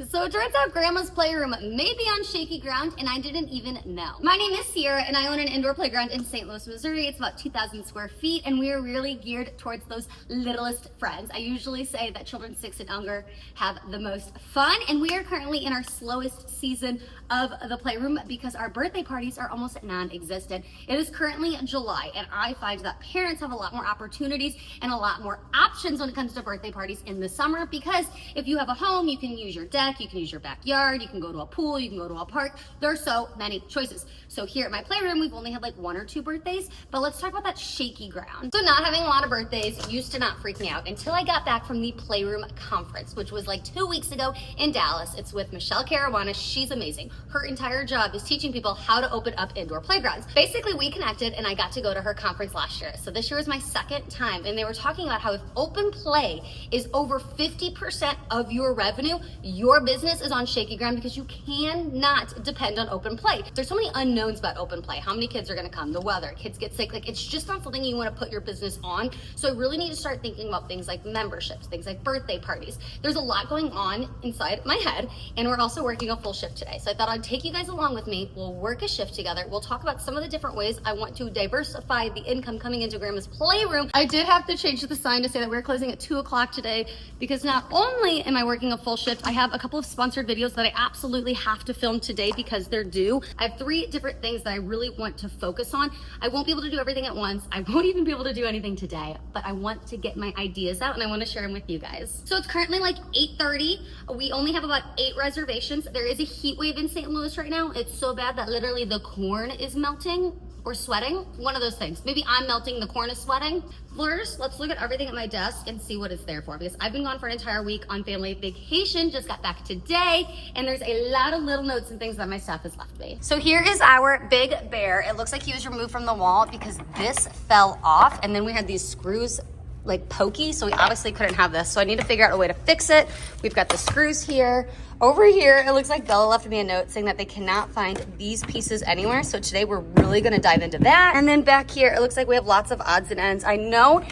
So it turns out Grandma's Playroom may be on shaky ground, and I didn't even know. My name is Sierra, and I own an indoor playground in St. Louis, Missouri. It's about 2,000 square feet, and we are really geared towards those littlest friends. I usually say that children 6 and younger have the most fun, and we are currently in our slowest season of the Playroom because our birthday parties are almost non-existent. It is currently July, and I find that parents have a lot more opportunities and a lot more options when it comes to birthday parties in the summer, because if you have a home, you can use your deck, you can use your backyard, you can go to a pool, you can go to a park. There are so many choices. So here at my Playroom, we've only had like 1 or 2 birthdays, but let's talk about that shaky ground. So not having a lot of birthdays used to not freak me out until I got back from the Playroom conference, which was like 2 weeks ago in Dallas. It's with Michelle Caruana. She's amazing. Her entire job is teaching people how to open up indoor playgrounds. Basically, we connected and I got to go to her conference last year. So this year was my 2nd time, and they were talking about how if open play is over 50% of your revenue, your business is on shaky ground because you cannot depend on open play. There's so many unknowns about open play. How many kids are gonna come, the weather, kids get sick. Like, it's just not something you wanna put your business on. So I really need to start thinking about things like memberships, things like birthday parties. There's a lot going on inside my head, and we're also working a full shift today. So I thought I'd take you guys along with me. We'll work a shift together. We'll talk about some of the different ways I want to diversify the income coming into Grandma's Playroom. I did have to change the sign to say that we're closing at 2 o'clock today because not only am I working a full shift, I have a couple of sponsored videos that I absolutely have to film today because they're due. I have 3 different things that I really want to focus on. I won't be able to do everything at once. I won't even be able to do anything today, but I want to get my ideas out and I want to share them with you guys. So it's currently like 8:30. We only have about 8 reservations. There is a heat wave in St. Louis right now. It's so bad that literally the corn is melting or sweating. One of those things. Maybe I'm melting, the corn is sweating. First, let's look at everything at my desk and see what it's there for, because I've been gone for an entire week on family vacation, just got back today, and there's a lot of little notes and things that my staff has left me. So here is our big bear. It looks like he was removed from the wall because this fell off, and then we had these screws like pokey, so we obviously couldn't have this. So I need to figure out a way to fix it. We've got the screws here. Over here, it looks like Bella left me a note saying that they cannot find these pieces anywhere. So today we're really gonna dive into that. And then back here, it looks like we have lots of odds and ends. I know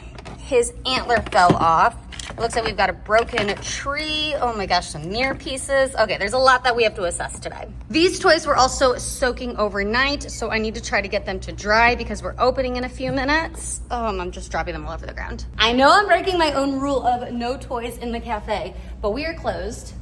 his antler fell off. It looks like we've got a broken tree. Oh my gosh, some mirror pieces. Okay, there's a lot that we have to assess today. These toys were also soaking overnight, so I need to try to get them to dry because we're opening in a few minutes. I'm just dropping them all over the ground. I know I'm breaking my own rule of no toys in the cafe, but we are closed.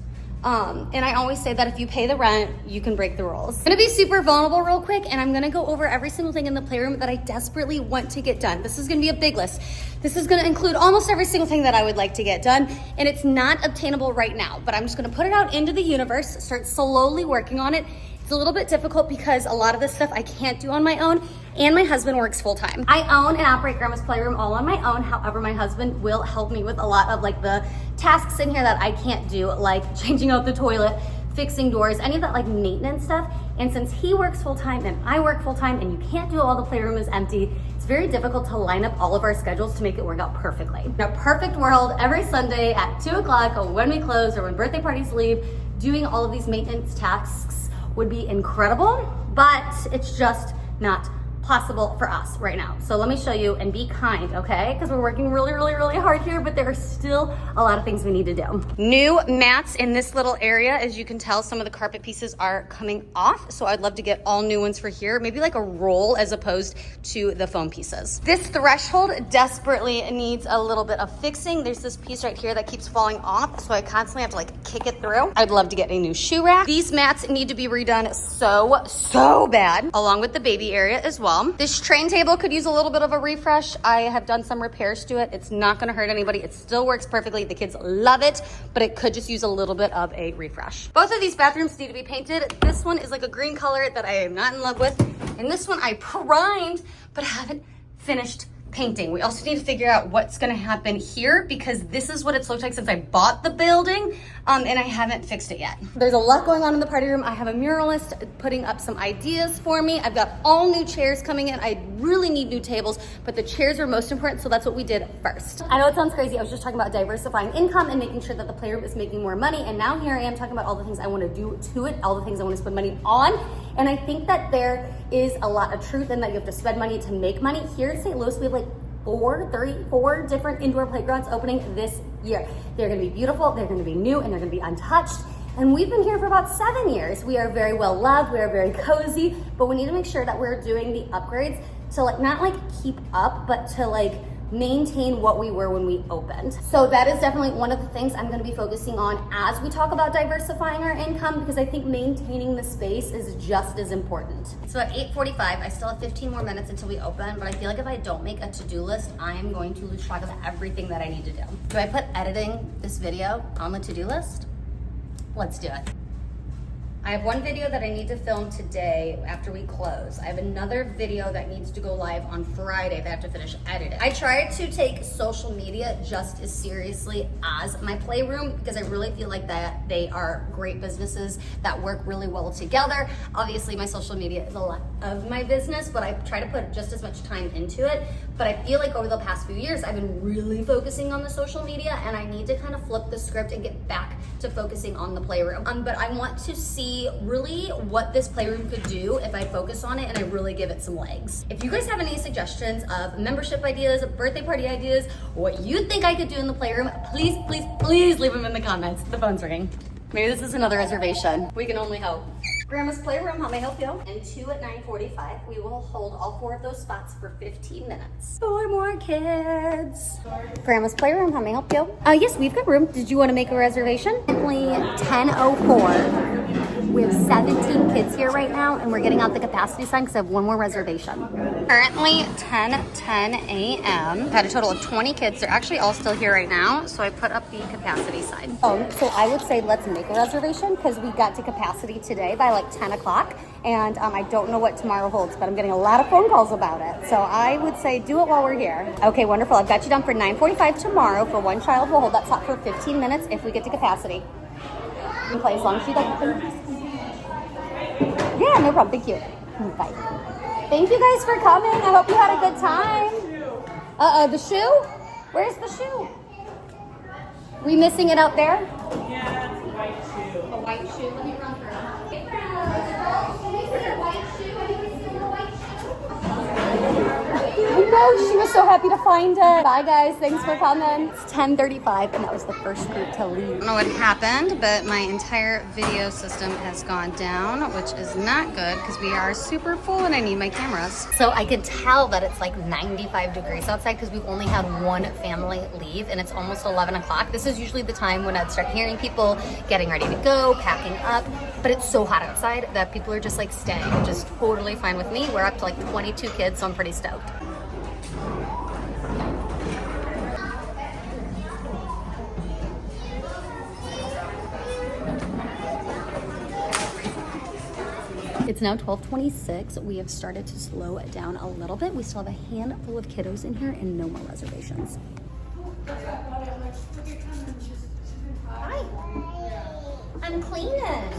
And I always say that if you pay the rent, you can break the rules. I'm gonna be super vulnerable real quick, and I'm gonna go over every single thing in the Playroom that I desperately want to get done. This is gonna be a big list. This is gonna include almost every single thing that I would like to get done, and it's not obtainable right now, but I'm just gonna put it out into the universe, start slowly working on it. It's a little bit difficult because a lot of this stuff I can't do on my own, and my husband works full time. I own and operate Grandma's Playroom all on my own. However, my husband will help me with a lot of like the tasks in here that I can't do, like changing out the toilet, fixing doors, any of that like maintenance stuff. And since he works full time and I work full time and you can't do it while the Playroom is empty, it's very difficult to line up all of our schedules to make it work out perfectly. In a perfect world, every Sunday at 2 o'clock when we close or when birthday parties leave, doing all of these maintenance tasks would be incredible, but it's just not possible for us right now. So let me show you, and be kind, okay? Because we're working really, really, really hard here, but there are still a lot of things we need to do. New mats in this little area. As you can tell, some of the carpet pieces are coming off, so I'd love to get all new ones for here, maybe like a roll as opposed to the foam pieces. This threshold desperately needs a little bit of fixing. There's this piece right here that keeps falling off, so I constantly have to like kick it through. I'd love to get a new shoe rack. These mats need to be redone so bad, along with the baby area as well. This train table could use a little bit of a refresh. I have done some repairs to it. It's not gonna hurt anybody. It still works perfectly. The kids love it, but it could just use a little bit of a refresh. Both of these bathrooms need to be painted. This one is like a green color that I am not in love with. And this one I primed, but haven't finished painting. We also need to figure out what's gonna happen here because this is what it's looked like since I bought the building, and I haven't fixed it yet. There's a lot going on in the party room. I have a muralist putting up some ideas for me. I've got all new chairs coming in. I really need new tables, but the chairs are most important, so that's what we did first. I know it sounds crazy. I was just talking about diversifying income and making sure that the Playroom is making more money, and now here I am talking about all the things I wanna do to it, all the things I wanna spend money on, and I think that there is a lot of truth in that you have to spend money to make money. Here in St. Louis, we have like 34 different indoor playgrounds opening this year. They're gonna be beautiful, they're gonna be new, and they're gonna be untouched. And we've been here for about 7 years. We are very well loved, we are very cozy, but we need to make sure that we're doing the upgrades to like, not like keep up, but to like maintain what we were when we opened. So that is definitely one of the things I'm gonna be focusing on as we talk about diversifying our income, because I think maintaining the space is just as important. So at 8:45, I still have 15 more minutes until we open, but I feel like if I don't make a to-do list, I am going to lose track of everything that I need to do. Do I put editing this video on the to-do list? Let's do it. I have one video that I need to film today after we close. I have another video that needs to go live on Friday that I have to finish editing. I try to take social media just as seriously as my Playroom because I really feel like that they are great businesses that work really well together. Obviously, my social media is a lot of my business, but I try to put just as much time into it. But I feel like over the past few years, I've been really focusing on the social media and I need to kind of flip the script and get back to focusing on the Playroom. But I want to see really what this Playroom could do if I focus on it and I really give it some legs. If you guys have any suggestions of membership ideas, birthday party ideas, what you think I could do in the Playroom, please, please, please leave them in the comments. The phone's ringing. Maybe this is another reservation. We can only hope. Grandma's Playroom, how may I help you? And 2 at 9:45. We will hold all 4 of those spots for 15 minutes. 4 more kids. Grandma's Playroom, how may I help you? Yes, we've got room. Did you want to make a reservation? Only 10:04. We have 17 kids here right now, and we're getting out the capacity sign because I have one more reservation. Currently 10:10 a.m. Had a total of 20 kids. They're actually all still here right now, so I put up the capacity sign. So I would say let's make a reservation because we got to capacity today by like 10 o'clock, and I don't know what tomorrow holds, but I'm getting a lot of phone calls about it. So I would say do it while we're here. Okay, wonderful. I've got you down for 9:45 tomorrow for one child. We'll hold that spot for 15 minutes if we get to capacity. You can play as long as you'd like to play. Yeah, no problem. Thank you. Bye. Thank you guys for coming. I hope you had a good time. The shoe? Where's the shoe? We missing it out there? Yeah, it's a white shoe. A white shoe? Let me run through. Hey, friends. Can we see your white shoe? Can we see your white shoe? I know. She was so happy to find it. Bye, guys. Thanks for coming. It's 10:35, and that was the first group to leave. I don't know what happened, but my entire video system has gone down, which is not good because we are super full and I need my cameras. So I can tell that it's like 95 degrees outside because we've only had one family leave, and it's almost 11 o'clock. This is usually the time when I'd start hearing people getting ready to go, packing up, but it's so hot outside that people are just like staying, which is totally fine with me. We're up to like 22 kids, so I'm pretty stoked. It's now 12:26. We have started to slow it down a little bit. We still have a handful of kiddos in here and no more reservations. Hi. I'm cleaning.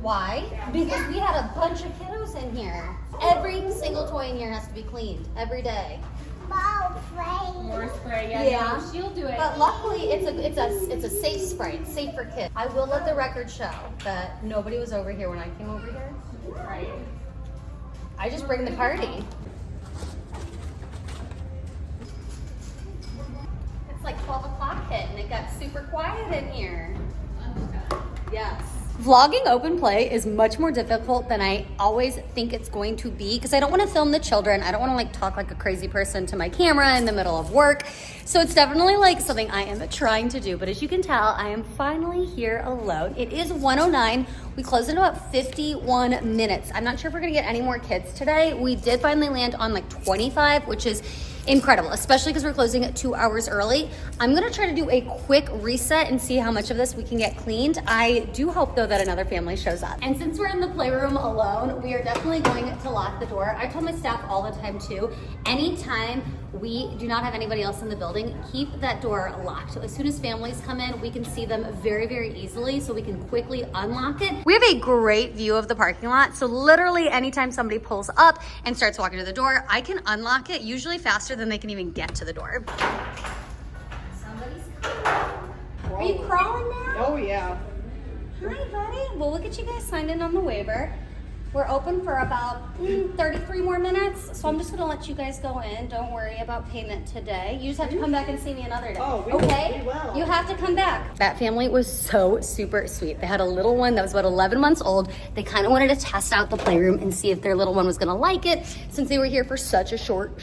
Why? Because we had a bunch of kiddos in here. Every single toy in here has to be cleaned every day. More spray, Yeah. No, she'll do it. But luckily, it's a safe spray. It's safe for kids. I will let the record show that nobody was over here when I came over here. Right. I just bring the party. It's like 12 o'clock hit and it got super quiet in here. Yes. Vlogging open play is much more difficult than I always think it's going to be because I don't want to film the children. I don't want to like talk like a crazy person to my camera in the middle of work. So it's definitely like something I am trying to do. But as you can tell, I am finally here alone. It is 1:09. We closed in about 51 minutes. I'm not sure if we're gonna get any more kids today. We did finally land on like 25, which is incredible, especially because we're closing at 2 hours early. I'm gonna try to do a quick reset and see how much of this we can get cleaned. I do hope though that another family shows up. And since we're in the Playroom alone, we are definitely going to lock the door. I tell my staff all the time too, anytime we do not have anybody else in the building, keep that door locked. So as soon as families come in, we can see them very, very easily so we can quickly unlock it. We have a great view of the parking lot. So literally anytime somebody pulls up and starts walking to the door, I can unlock it usually faster than they can even get to the door. Somebody's coming. Are you crawling now? Oh, yeah. Hi, buddy. Well, look at you guys signed in on the waiver. We're open for about 33 more minutes, so I'm just gonna let you guys go in. Don't worry about payment today. You just have to come back and see me another day. Oh, we okay? will. You have to come back. That family was so super sweet. They had a little one that was about 11 months old. They kind of wanted to test out the playroom and see if their little one was gonna like it. Since they were here for such a short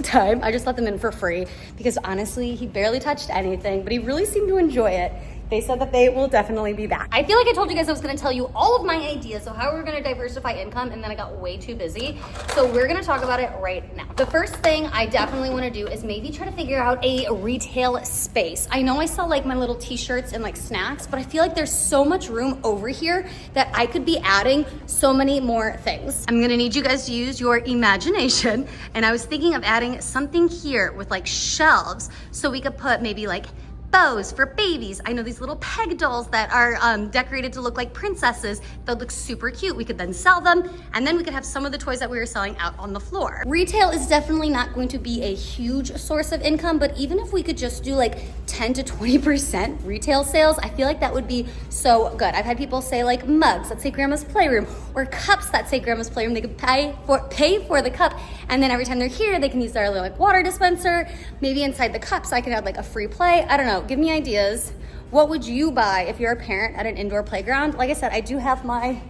time, I just let them in for free because honestly, he barely touched anything, but he really seemed to enjoy it. They said that they will definitely be back. I feel like I told you guys I was gonna tell you all of my ideas of how we're gonna diversify income, and then I got way too busy. So we're gonna talk about it right now. The first thing I definitely wanna do is maybe try to figure out a retail space. I know I sell like my little t-shirts and like snacks, but I feel like there's so much room over here that I could be adding so many more things. I'm gonna need you guys to use your imagination. And I was thinking of adding something here with like shelves so we could put maybe like bows for babies. I know these little peg dolls that are decorated to look like princesses. They'll look super cute. We could then sell them, and then we could have some of the toys that we were selling out on the floor. Retail is definitely not going to be a huge source of income, but even if we could just do like 10 to 20% retail sales, I feel like that would be so good. I've had people say like mugs that say Grandma's Playroom, or cups that say Grandma's Playroom. They could pay for the cup, and then every time they're here, they can use their little like water dispenser. Maybe inside the cups, I could add like a free play. I don't know. Give me ideas. What would you buy if you're a parent at an indoor playground? Like I said, I do have my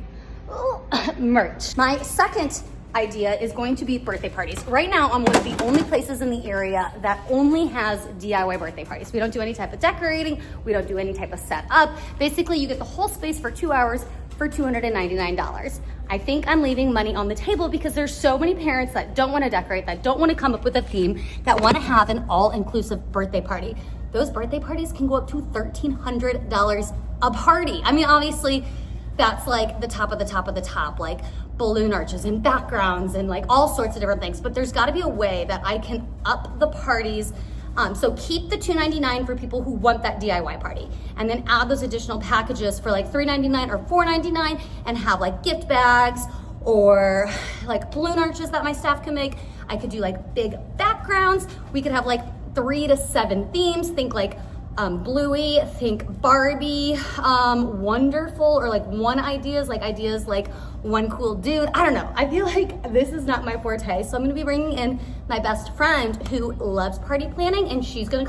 merch. My second idea is going to be birthday parties. Right now, I'm one of the only places in the area that only has DIY birthday parties. We don't do any type of decorating. We don't do any type of setup. Basically, you get the whole space for 2 hours for $299. I think I'm leaving money on the table because there's so many parents that don't want to decorate, that don't want to come up with a theme, that want to have an all-inclusive birthday party. Those birthday parties can go up to $1,300 a party. I mean, obviously, that's like the top of the top of the top, like balloon arches and backgrounds and like all sorts of different things. But there's got to be a way that I can up the parties. So keep the $299 for people who want that DIY party, and then add those additional packages for like $399 or $499, and have like gift bags or like balloon arches that my staff can make. I could do like big backgrounds. We could have like 3 to 7 themes. Think like Bluey, think Barbie, wonderful, or like one ideas like one cool dude. I don't know. I feel like this is not my forte. So I'm gonna be bringing in my best friend who loves party planning, and she's gonna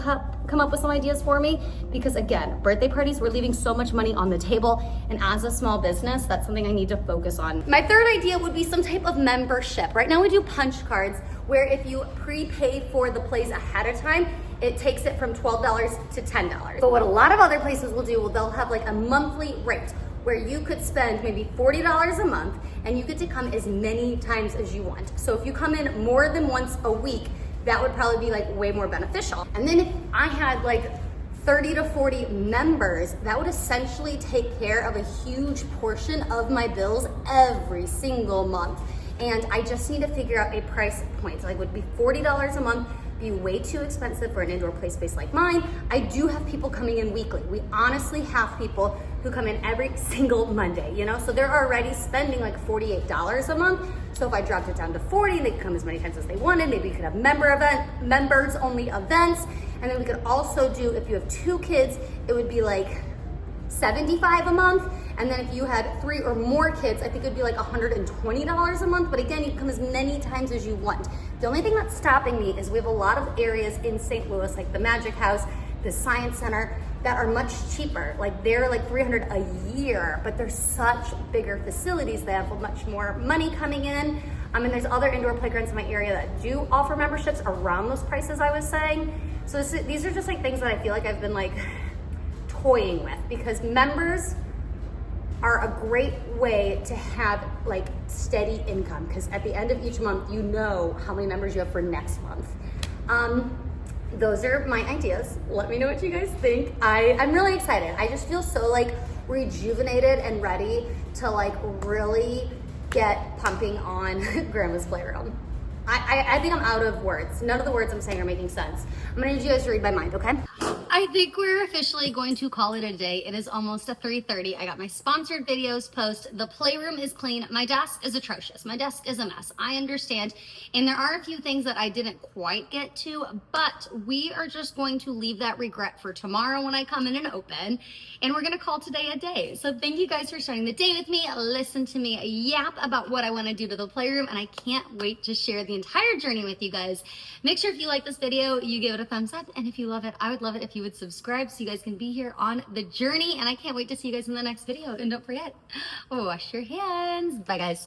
come up with some ideas for me, because again, birthday parties, we're leaving so much money on the table, and as a small business, that's something I need to focus on. My third idea would be some type of membership. Right now we do punch cards, where if you prepay for the plays ahead of time, it takes it from $12 to $10. But what a lot of other places will do, they'll have like a monthly rate where you could spend maybe $40 a month and you get to come as many times as you want. So if you come in more than once a week, that would probably be like way more beneficial. And then if I had like 30 to 40 members, that would essentially take care of a huge portion of my bills every single month. And I just need to figure out a price point. So like, would be $40 a month be way too expensive for an indoor play space like mine? I do have people coming in weekly. We honestly have people who come in every single Monday, you know? So they're already spending like $48 a month. So if I dropped it down to 40, they could come as many times as they wanted. Maybe you could have members only events. And then we could also do, if you have 2 kids, it would be like $75 a month. And then if you had 3 or more kids, I think it would be like $120 a month. But again, you can come as many times as you want. The only thing that's stopping me is we have a lot of areas in St. Louis, like the Magic House, the Science Center, that are much cheaper. Like they're like $300 a year, but they're such bigger facilities. They have much more money coming in. And there's other indoor playgrounds in my area that do offer memberships around those prices I was saying. So these are just like things that I feel like I've been like toying with, because members are a great way to have like steady income, because at the end of each month, you know how many members you have for next month. Those are my ideas. Let me know what you guys think. I'm really excited. I just feel so like rejuvenated and ready to like really get pumping on Grandma's Playroom. I think I'm out of words. None of the words I'm saying are making sense. I'm gonna need you guys to read my mind, okay? I think we're officially going to call it a day. It is almost 3:30. I got my sponsored videos post. The playroom is clean. My desk is atrocious. My desk is a mess. I understand. And there are a few things that I didn't quite get to, but we are just going to leave that regret for tomorrow when I come in and open. And we're going to call today a day. So thank you guys for starting the day with me. Listen to me yap about what I want to do to the playroom. And I can't wait to share the entire journey with you guys. Make sure if you like this video, you give it a thumbs up. And if you love it, I would love it if you would subscribe so you guys can be here on the journey. And I can't wait to see you guys in the next video. And don't forget, wash your hands. Bye guys.